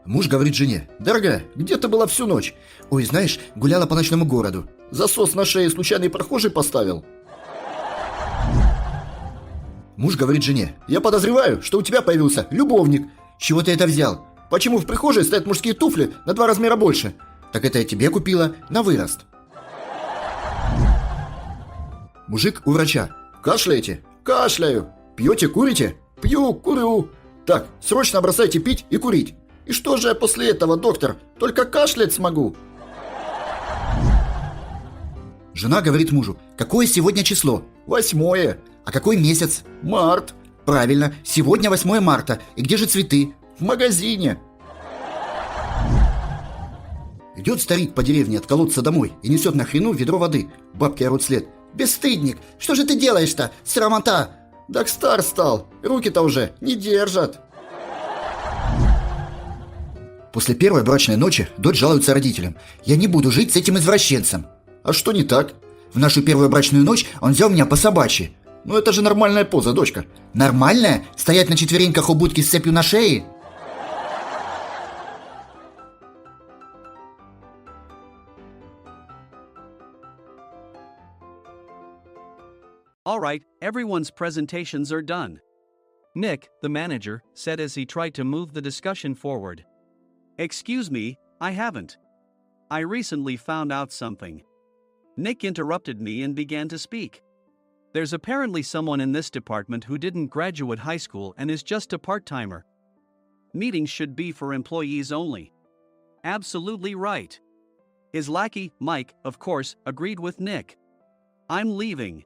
Муж говорит жене: «Дорогая, где ты была всю ночь?» «Ой, знаешь, гуляла по ночному городу». «Засос на шее случайный прохожий поставил?» Муж говорит жене: «Я подозреваю, что у тебя появился любовник». «С чего ты это взял?» «Почему в прихожей стоят мужские туфли на 2 размера больше?» «Так это я тебе купила на вырост». Мужик у врача: «Кашляете?» «Кашляю». «Пьете, курите?» «Пью, курю». «Так, срочно бросайте пить и курить». «И что же я после этого, доктор? Только кашлять смогу». Жена говорит мужу: «Какое сегодня число?» 8. «А какой месяц?» «Март». «Правильно, сегодня 8 марта. И где же цветы?» «В магазине». Идет старик по деревне от колодца домой и несет на хрену ведро воды. Бабки орут вслед: «Бесстыдник, что же ты делаешь-то? Срамота!» «Так стар стал, руки-то уже не держат». После первой брачной ночи дочь жалуется родителям: «Я не буду жить с этим извращенцем». «А что не так?» «В нашу первую брачную ночь он взял меня по собачьи». «Ну это же нормальная поза, дочка». «Нормальная? Стоять на четвереньках у будки с цепью на шее?» All right, everyone's presentations are done. Nick, the manager, said as he tried to move the discussion forward. Excuse me, I haven't. I recently found out something. Nick interrupted me and began to speak. There's apparently someone in this department who didn't graduate high school and is just a part-timer. Meetings should be for employees only. Absolutely right. His lackey, Mike, of course, agreed with Nick. I'm leaving.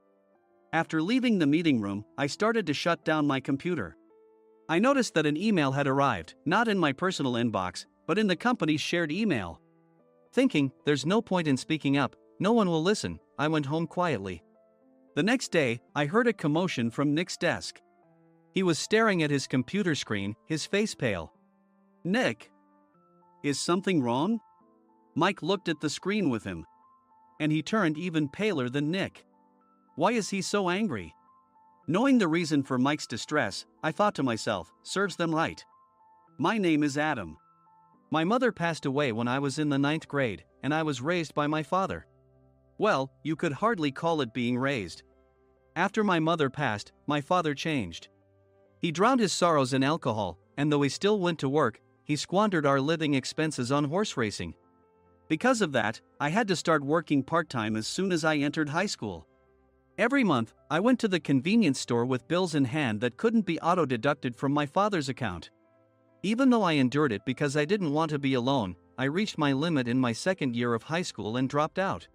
After leaving the meeting room, I started to shut down my computer. I noticed that an email had arrived, not in my personal inbox, but in the company's shared email. Thinking, there's no point in speaking up, no one will listen, I went home quietly. The next day, I heard a commotion from Nick's desk. He was staring at his computer screen, his face pale. Nick! Is something wrong? Mike looked at the screen with him. And he turned even paler than Nick. Why is he so angry? Knowing the reason for Mike's distress, I thought to myself, serves them right. My name is Adam. My mother passed away when I was in the 9th grade, and I was raised by my father. Well, you could hardly call it being raised. After my mother passed, my father changed. He drowned his sorrows in alcohol, and though he still went to work, he squandered our living expenses on horse racing. Because of that, I had to start working part-time as soon as I entered high school. Every month, I went to the convenience store with bills in hand that couldn't be auto-deducted from my father's account. Even though I endured it because I didn't want to be alone, I reached my limit in my 2nd year of high school and dropped out.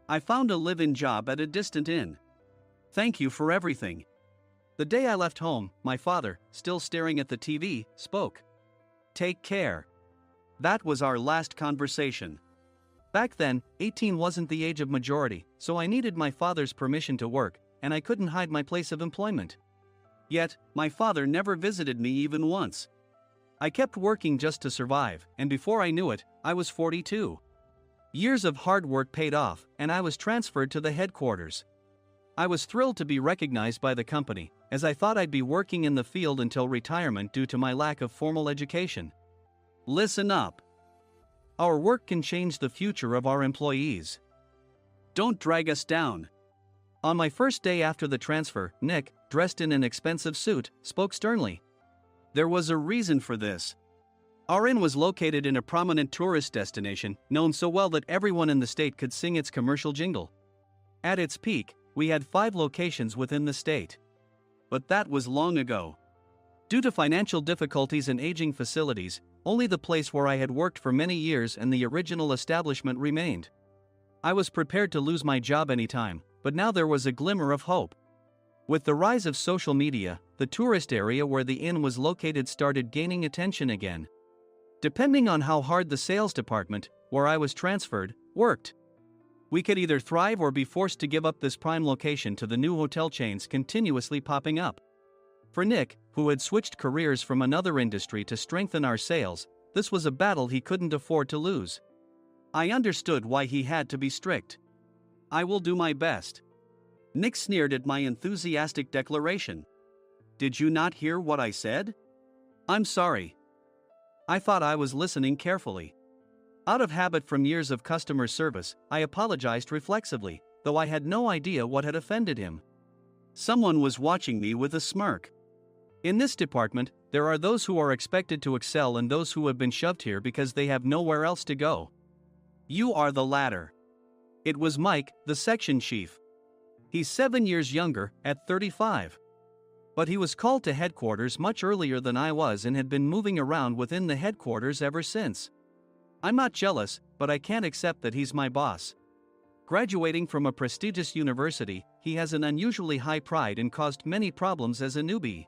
I found a live-in job at a distant inn. Thank you for everything. The day I left home, my father, still staring at the TV, spoke. Take care. That was our last conversation. Back then, 18 wasn't the age of majority, so I needed my father's permission to work, and I couldn't hide my place of employment. Yet, my father never visited me even once. I kept working just to survive, and before I knew it, I was 42. Years of hard work paid off, and I was transferred to the headquarters. I was thrilled to be recognized by the company, as I thought I'd be working in the field until retirement due to my lack of formal education. Listen up. Our work can change the future of our employees. Don't drag us down. On my first day after the transfer, Nick, dressed in an expensive suit, spoke sternly. There was a reason for this. Our inn was located in a prominent tourist destination, known so well that everyone in the state could sing its commercial jingle. At its peak, we had 5 locations within the state. But that was long ago. Due to financial difficulties and aging facilities, only the place where I had worked for many years and the original establishment remained. I was prepared to lose my job anytime, but now there was a glimmer of hope. With the rise of social media, the tourist area where the inn was located started gaining attention again. Depending on how hard the sales department, where I was transferred, worked. We could either thrive or be forced to give up this prime location to the new hotel chains continuously popping up. For Nick, who had switched careers from another industry to strengthen our sales, this was a battle he couldn't afford to lose. I understood why he had to be strict. I will do my best. Nick sneered at my enthusiastic declaration. Did you not hear what I said? I'm sorry. I thought I was listening carefully. Out of habit from years of customer service, I apologized reflexively, though I had no idea what had offended him. Someone was watching me with a smirk. In this department, there are those who are expected to excel and those who have been shoved here because they have nowhere else to go. You are the latter. It was Mike, the section chief. He's 7 years younger, at 35. But he was called to headquarters much earlier than I was and had been moving around within the headquarters ever since. I'm not jealous, but I can't accept that he's my boss. Graduating from a prestigious university, he has an unusually high pride and caused many problems as a newbie,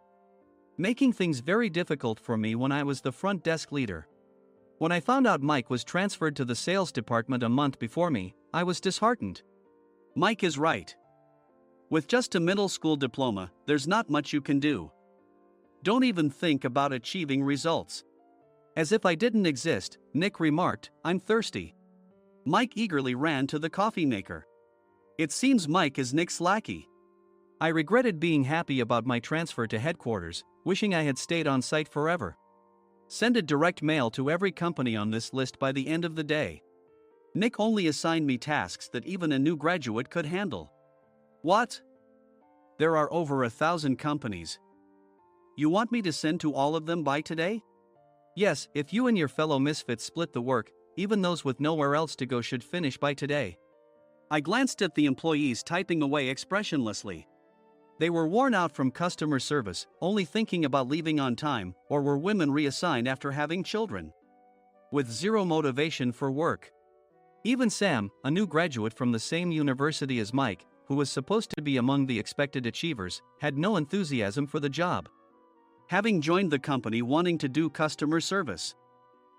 making things very difficult for me when I was the front desk leader. When I found out Mike was transferred to the sales department a month before me, I was disheartened. Mike is right. With just a middle school diploma, there's not much you can do. Don't even think about achieving results. As if I didn't exist, Nick remarked, "I'm thirsty." Mike eagerly ran to the coffee maker. It seems Mike is Nick's lackey. I regretted being happy about my transfer to headquarters, wishing I had stayed on site forever. Send a direct mail to every company on this list by the end of the day. Nick only assigned me tasks that even a new graduate could handle. What? There are over 1,000 companies. You want me to send to all of them by today? Yes, if you and your fellow misfits split the work, even those with nowhere else to go should finish by today. I glanced at the employees typing away expressionlessly. They were worn out from customer service, only thinking about leaving on time, or were women reassigned after having children, with zero motivation for work. Even Sam, a new graduate from the same university as Mike, who was supposed to be among the expected achievers, had no enthusiasm for the job, having joined the company wanting to do customer service.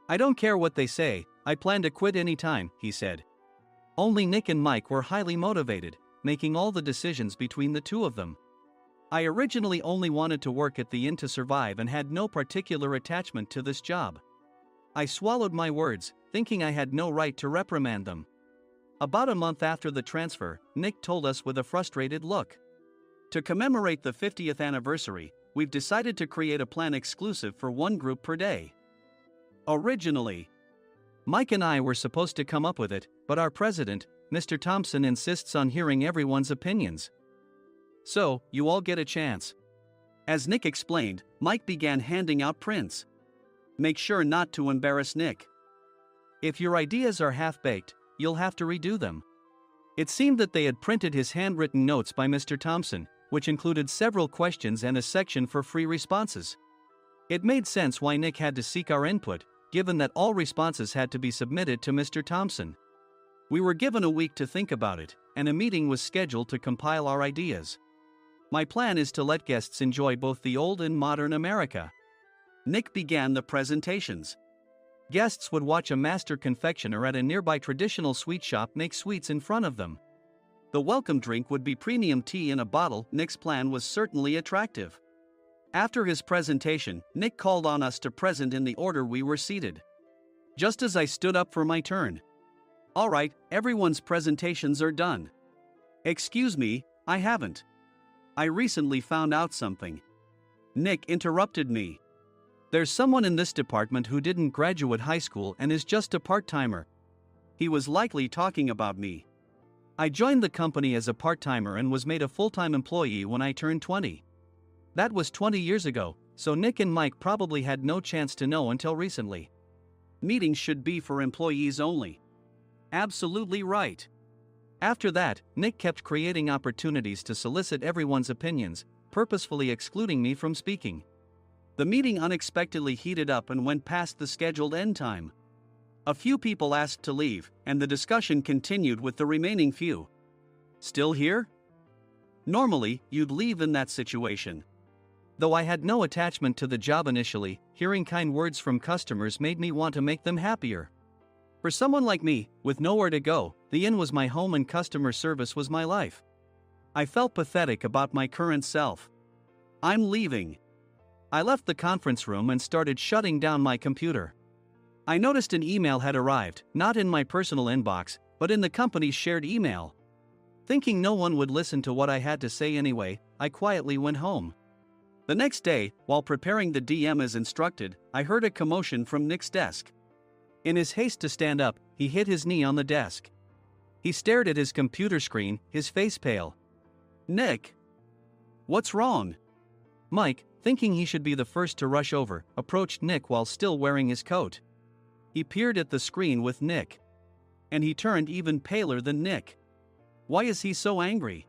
I don't care what they say, I plan to quit anytime, he said. Only Nick and Mike were highly motivated, making all the decisions between the two of them. I originally only wanted to work at the inn to survive and had no particular attachment to this job. I swallowed my words, thinking I had no right to reprimand them. About a month after the transfer, Nick told us with a frustrated look. To commemorate the 50th anniversary, we've decided to create a plan exclusive for one group per day. Originally, Mike and I were supposed to come up with it, but our president, Mr. Thompson, insists on hearing everyone's opinions. So, you all get a chance. As Nick explained, Mike began handing out prints. Make sure not to embarrass Nick. If your ideas are half-baked, you'll have to redo them. It seemed that they had printed his handwritten notes by Mr. Thompson, which included several questions and a section for free responses. It made sense why Nick had to seek our input, given that all responses had to be submitted to Mr. Thompson. We were given a week to think about it, and a meeting was scheduled to compile our ideas. My plan is to let guests enjoy both the old and modern America. Nick began the presentations. Guests would watch a master confectioner at a nearby traditional sweet shop make sweets in front of them. The welcome drink would be premium tea in a bottle. Nick's plan was certainly attractive. After his presentation, Nick called on us to present in the order we were seated. Just as I stood up for my turn. All right, everyone's presentations are done. Excuse me, I haven't. I recently found out something. Nick interrupted me. There's someone in this department who didn't graduate high school and is just a part-timer. He was likely talking about me. I joined the company as a part-timer and was made a full-time employee when I turned 20. That was 20 years ago, so Nick and Mike probably had no chance to know until recently. Meetings should be for employees only. Absolutely right. After that, Nick kept creating opportunities to solicit everyone's opinions, purposefully excluding me from speaking. The meeting unexpectedly heated up and went past the scheduled end time. A few people asked to leave, and the discussion continued with the remaining few. Still here? Normally, you'd leave in that situation. Though I had no attachment to the job initially, hearing kind words from customers made me want to make them happier. For someone like me, with nowhere to go, the inn was my home and customer service was my life. I felt pathetic about my current self. I'm leaving. I left the conference room and started shutting down my computer. I noticed an email had arrived, not in my personal inbox, but in the company's shared email. Thinking no one would listen to what I had to say anyway, I quietly went home. The next day, while preparing the DM as instructed, I heard a commotion from Nick's desk. In his haste to stand up, he hit his knee on the desk. He stared at his computer screen, his face pale. "Nick? What's wrong?" Mike, thinking he should be the first to rush over, approached Nick while still wearing his coat. He peered at the screen with Nick. And he turned even paler than Nick. Why is he so angry?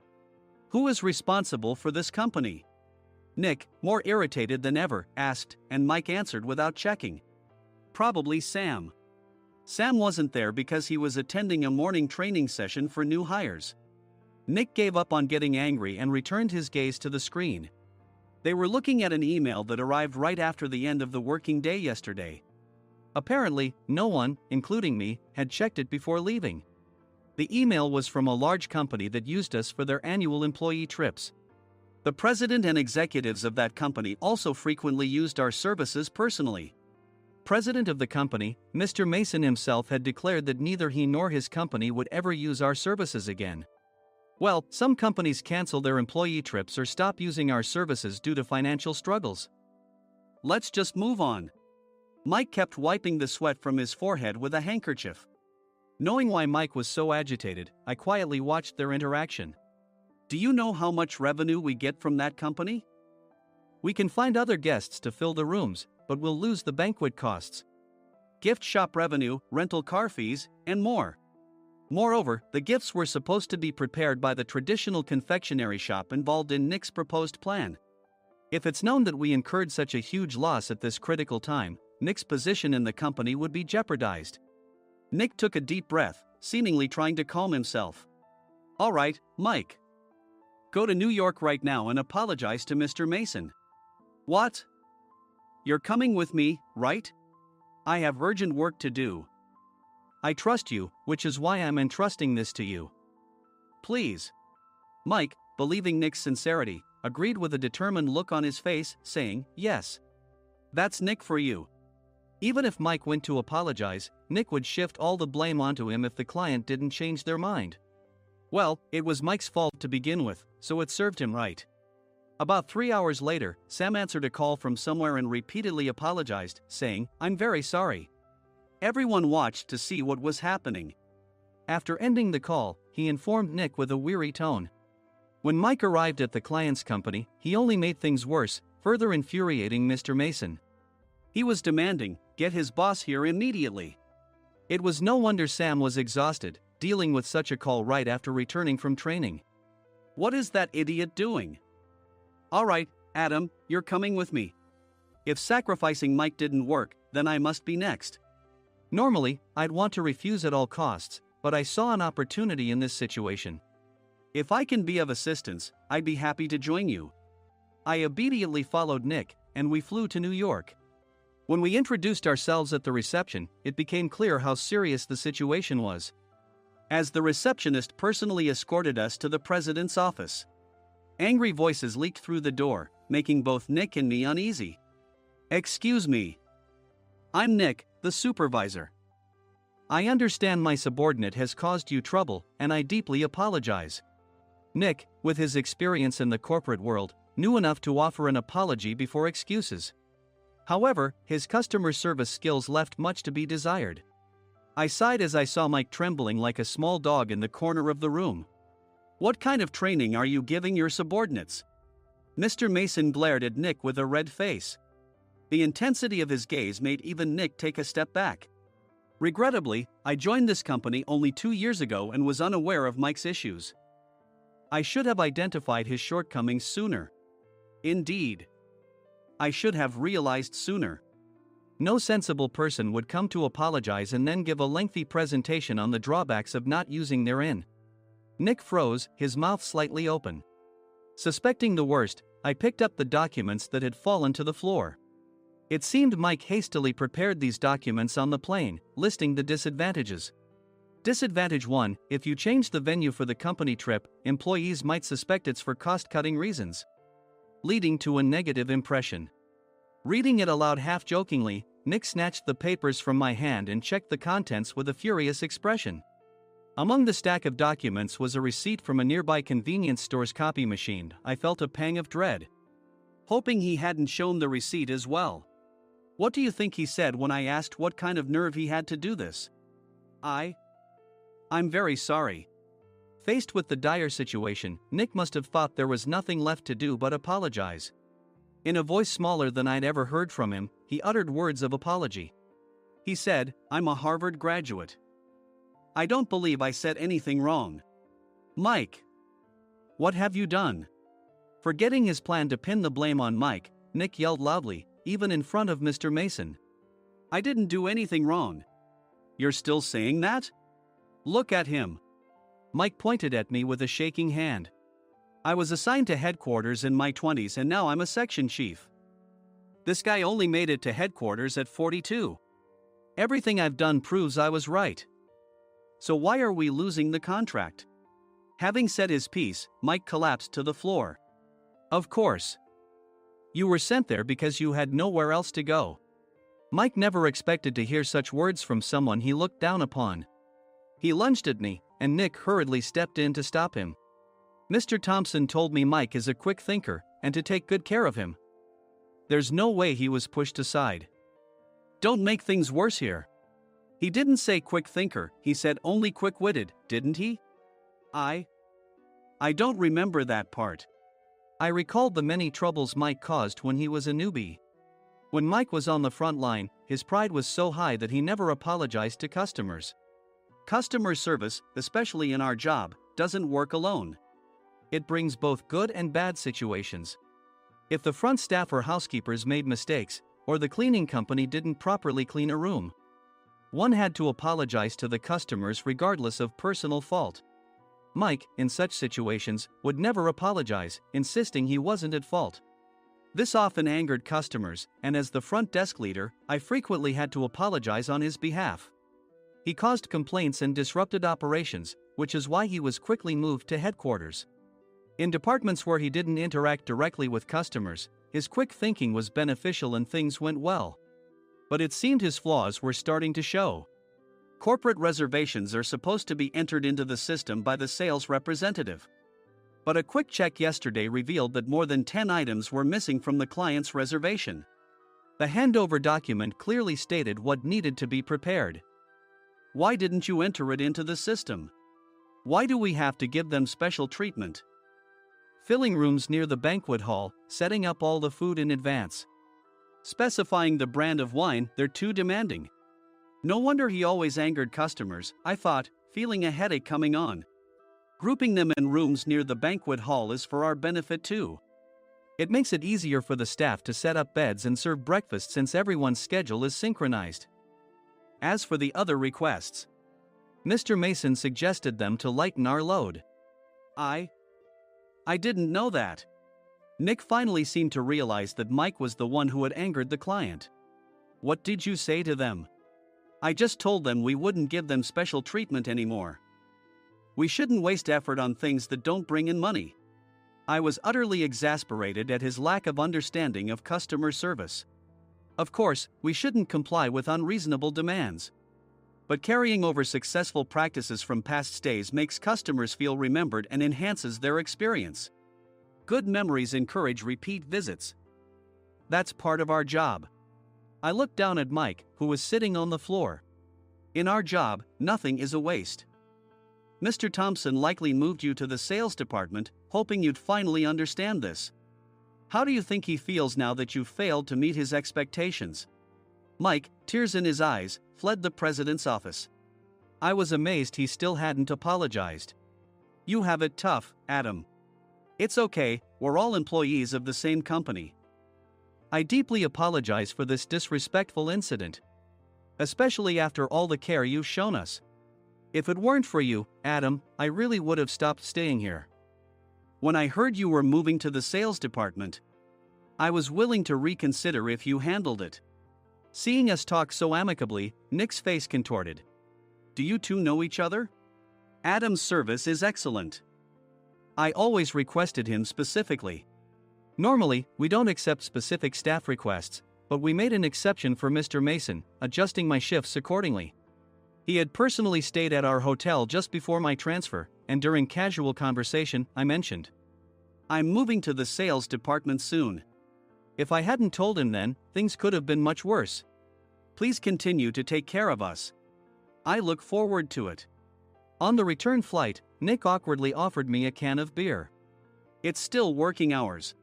Who is responsible for this company? Nick, more irritated than ever, asked, and Mike answered without checking. Probably Sam. Sam wasn't there because he was attending a morning training session for new hires. Nick gave up on getting angry and returned his gaze to the screen. They were looking at an email that arrived right after the end of the working day yesterday. Apparently, no one, including me, had checked it before leaving. The email was from a large company that used us for their annual employee trips. The president and executives of that company also frequently used our services personally. President of the company, Mr. Mason himself, had declared that neither he nor his company would ever use our services again. Well, some companies cancel their employee trips or stop using our services due to financial struggles. Let's just move on. Mike kept wiping the sweat from his forehead with a handkerchief. Knowing why Mike was so agitated, I quietly watched their interaction. Do you know how much revenue we get from that company? We can find other guests to fill the rooms, but we'll lose the banquet costs, gift shop revenue, rental car fees, and more. Moreover, the gifts were supposed to be prepared by the traditional confectionery shop involved in Nick's proposed plan. If it's known that we incurred such a huge loss at this critical time, Nick's position in the company would be jeopardized. Nick took a deep breath, seemingly trying to calm himself. All right, Mike. Go to New York right now and apologize to Mr. Mason. What? You're coming with me, right? I have urgent work to do. I trust you, which is why I'm entrusting this to you. Please. Mike, believing Nick's sincerity, agreed with a determined look on his face, saying, yes. That's Nick for you. Even if Mike went to apologize, Nick would shift all the blame onto him if the client didn't change their mind. Well, it was Mike's fault to begin with, so it served him right. About 3 hours later, Sam answered a call from somewhere and repeatedly apologized, saying, I'm very sorry. Everyone watched to see what was happening. After ending the call, he informed Nick with a weary tone. When Mike arrived at the client's company, he only made things worse, further infuriating Mr. Mason. He was demanding, get his boss here immediately. It was no wonder Sam was exhausted, dealing with such a call right after returning from training. What is that idiot doing? All right, Adam, you're coming with me. If sacrificing Mike didn't work, then I must be next. Normally, I'd want to refuse at all costs, but I saw an opportunity in this situation. If I can be of assistance, I'd be happy to join you. I immediately followed Nick, and we flew to New York. When we introduced ourselves at the reception, it became clear how serious the situation was. As the receptionist personally escorted us to the president's office. Angry voices leaked through the door, making both Nick and me uneasy. Excuse me. I'm Nick, the supervisor. I understand my subordinate has caused you trouble, and I deeply apologize. Nick, with his experience in the corporate world, knew enough to offer an apology before excuses. However, his customer service skills left much to be desired. I sighed as I saw Mike trembling like a small dog in the corner of the room. What kind of training are you giving your subordinates? Mr. Mason glared at Nick with a red face. The intensity of his gaze made even Nick take a step back. Regrettably, I joined this company only 2 years ago and was unaware of Mike's issues. I should have identified his shortcomings sooner. Indeed. I should have realized sooner. No sensible person would come to apologize and then give a lengthy presentation on the drawbacks of not using their in. Nick froze, his mouth slightly open. Suspecting the worst, I picked up the documents that had fallen to the floor. It seemed Mike hastily prepared these documents on the plane, listing the disadvantages. Disadvantage 1, if you change the venue for the company trip, employees might suspect it's for cost-cutting reasons, leading to a negative impression. Reading it aloud half-jokingly, Nick snatched the papers from my hand and checked the contents with a furious expression. Among the stack of documents was a receipt from a nearby convenience store's copy machine. I felt a pang of dread. hoping he hadn't shown the receipt as well. What do you think he said when I asked what kind of nerve he had to do this? I'm very sorry. Faced with the dire situation, Nick must have thought there was nothing left to do but apologize. In a voice smaller than I'd ever heard from him, he uttered words of apology. He said, "I'm a Harvard graduate. I don't believe I said anything wrong." Mike! What have you done? Forgetting his plan to pin the blame on Mike, Nick yelled loudly, even in front of Mr. Mason. "I didn't do anything wrong." "You're still saying that? Look at him." Mike pointed at me with a shaking hand. "I was assigned to headquarters in my 20s and now I'm a section chief. This guy only made it to headquarters at 42. Everything I've done proves I was right. So why are we losing the contract?" Having said his piece, Mike collapsed to the floor. "Of course. You were sent there because you had nowhere else to go." Mike never expected to hear such words from someone he looked down upon. He lunged at me, and Nick hurriedly stepped in to stop him. "Mr. Thompson told me Mike is a quick thinker, and to take good care of him." There's no way he was pushed aside. "Don't make things worse here. He didn't say quick thinker, he said only quick-witted, didn't he?" I don't remember that part." I recalled the many troubles Mike caused when he was a newbie. When Mike was on the front line, his pride was so high that he never apologized to customers. Customer service, especially in our job, doesn't work alone. It brings both good and bad situations. If the front staff or housekeepers made mistakes, or the cleaning company didn't properly clean a room, one had to apologize to the customers regardless of personal fault. Mike, in such situations, would never apologize, insisting he wasn't at fault. This often angered customers, and as the front desk leader, I frequently had to apologize on his behalf. He caused complaints and disrupted operations, which is why he was quickly moved to headquarters. In departments where he didn't interact directly with customers, his quick thinking was beneficial and things went well. But it seemed his flaws were starting to show. Corporate reservations are supposed to be entered into the system by the sales representative. But a quick check yesterday revealed that more than 10 items were missing from the client's reservation. The handover document clearly stated what needed to be prepared. Why didn't you enter it into the system? Why do we have to give them special treatment? Filling rooms near the banquet hall, setting up all the food in advance. Specifying the brand of wine, they're too demanding. No wonder he always angered customers, I thought, feeling a headache coming on. Grouping them in rooms near the banquet hall is for our benefit too. It makes it easier for the staff to set up beds and serve breakfast since everyone's schedule is synchronized. As for the other requests, Mr. Mason suggested them to lighten our load. I didn't know that. Nick finally seemed to realize that Mike was the one who had angered the client. What did you say to them? I just told them we wouldn't give them special treatment anymore. We shouldn't waste effort on things that don't bring in money. I was utterly exasperated at his lack of understanding of customer service. Of course, we shouldn't comply with unreasonable demands. But carrying over successful practices from past stays makes customers feel remembered and enhances their experience. Good memories encourage repeat visits. That's part of our job. I looked down at Mike, who was sitting on the floor. In our job, nothing is a waste. Mr. Thompson likely moved you to the sales department, hoping you'd finally understand this. How do you think he feels now that you failed to meet his expectations? Mike, tears in his eyes, fled the president's office. I was amazed he still hadn't apologized. You have it tough, Adam. It's okay, we're all employees of the same company. I deeply apologize for this disrespectful incident. Especially after all the care you've shown us. If it weren't for you, Adam, I really would have stopped staying here. When I heard you were moving to the sales department, I was willing to reconsider if you handled it. Seeing us talk so amicably, Nick's face contorted. Do you two know each other? Adam's service is excellent. I always requested him specifically. Normally, we don't accept specific staff requests, but we made an exception for Mr. Mason, adjusting my shifts accordingly. He had personally stayed at our hotel just before my transfer, and during casual conversation, I mentioned, I'm moving to the sales department soon. If I hadn't told him then, things could have been much worse. Please continue to take care of us. I look forward to it. On the return flight, Nick awkwardly offered me a can of beer. It's still working hours.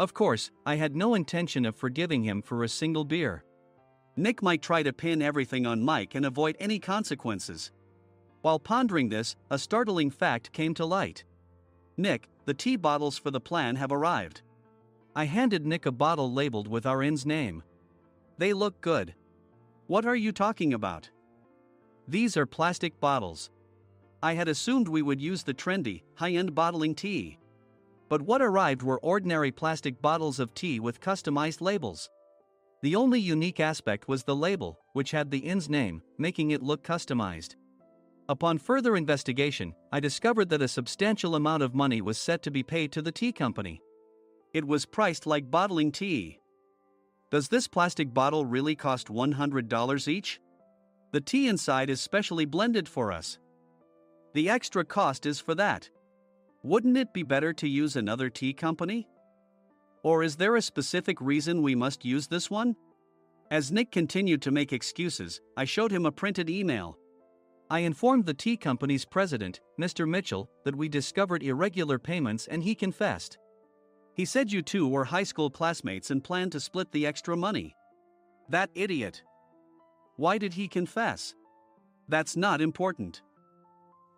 Of course, I had no intention of forgiving him for a single beer. Nick might try to pin everything on Mike and avoid any consequences. While pondering this, a startling fact came to light. Nick, the tea bottles for the plan have arrived. I handed Nick a bottle labeled with our inn's name. They look good. What are you talking about? These are plastic bottles. I had assumed we would use the trendy, high-end bottling tea. But what arrived were ordinary plastic bottles of tea with customized labels. The only unique aspect was the label, which had the inn's name, making it look customized. Upon further investigation, I discovered that a substantial amount of money was set to be paid to the tea company. It was priced like bottling tea. Does this plastic bottle really cost $100 each? The tea inside is specially blended for us. The extra cost is for that. Wouldn't it be better to use another tea company? Or is there a specific reason we must use this one? As Nick continued to make excuses, I showed him a printed email. I informed the tea company's president, Mr. Mitchell, that we discovered irregular payments and he confessed. He said you two were high school classmates and planned to split the extra money. That idiot. Why did he confess? That's not important.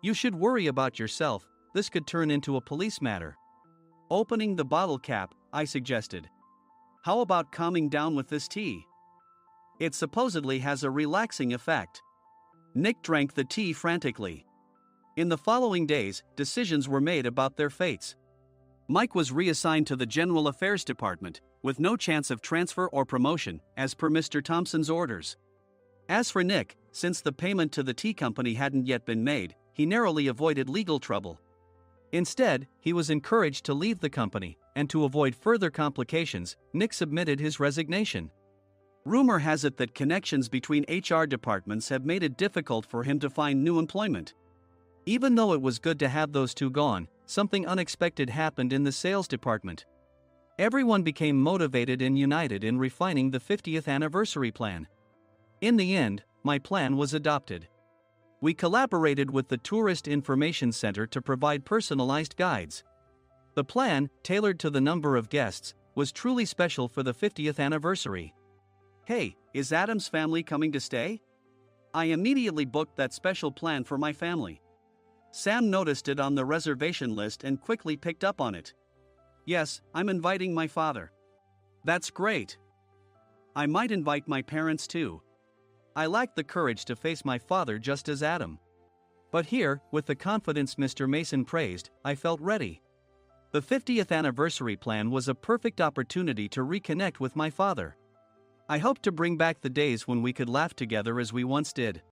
You should worry about yourself, this could turn into a police matter. Opening the bottle cap, I suggested. How about calming down with this tea? It supposedly has a relaxing effect. Nick drank the tea frantically. In the following days, decisions were made about their fates. Mike was reassigned to the General Affairs Department, with no chance of transfer or promotion, as per Mr. Thompson's orders. As for Nick, since the payment to the tea company hadn't yet been made, he narrowly avoided legal trouble. Instead, he was encouraged to leave the company, and to avoid further complications, Nick submitted his resignation. Rumor has it that connections between HR departments have made it difficult for him to find new employment. Even though it was good to have those two gone, something unexpected happened in the sales department. Everyone became motivated and united in refining the 50th anniversary plan. In the end, my plan was adopted. We collaborated with the Tourist Information Center to provide personalized guides. The plan, tailored to the number of guests, was truly special for the 50th anniversary. Hey, is Adam's family coming to stay? I immediately booked that special plan for my family. Sam noticed it on the reservation list and quickly picked up on it. Yes, I'm inviting my father. That's great. I might invite my parents too. I lacked the courage to face my father just as Adam. But here, with the confidence Mr. Mason praised, I felt ready. The 50th anniversary plan was a perfect opportunity to reconnect with my father. I hoped to bring back the days when we could laugh together as we once did.